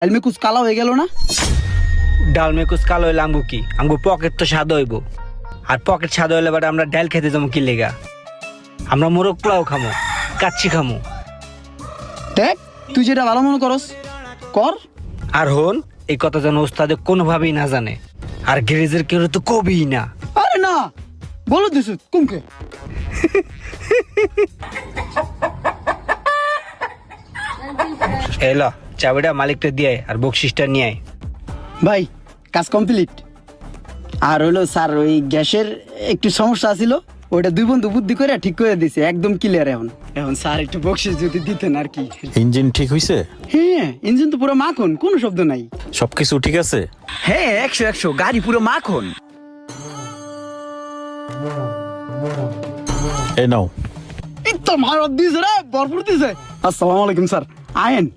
ডালমে কুছ কালা হয়ে গেল না? ডালমে কুছ কালো হইলে আমগো কি? আমগো পকেট তো স্বাদ হইব। আর পকেট স্বাদ হইলে বাট আমরা ডাল খেতে যাবো কি লেগা? আমরা মোরগ পোলাও খামো, কাচ্চি খামো। দেখ তুই যেটা ভালো মনে করস কর। আর হন, এই কথা যেন ওস্তাদে কোনোভাবেই না জানে। আর গ্যারেজের কেউ তো কবিই না। আরে না বলো দিস কুমকে। এলো চাবিটা মালিকটা দিয়ে আর বকশিসটা নিয়ে আয়। ভাই কাজ কমপ্লিট। আর হলো স্যার ওই গ্যাসের একটু সমস্যা ছিল, ওইটা দুই বন্ধু বুদ্ধি করে ঠিক করে দিছে, একদম ক্লিয়ার। এখন এখন স্যার একটু বকশিস যদি দিতেন আর কি। ইঞ্জিন ঠিক হইছে? হ্যাঁ ইঞ্জিন তো পুরো মাখন, কোনো শব্দ নাই। সবকিছু ঠিক আছে? হ্যাঁ 100 গাড়ি পুরো মাখন। এই নাও। এই তো মারত দিছে রে, ভরপুর দিছে। আসসালামু আলাইকুম স্যার, আয়েন।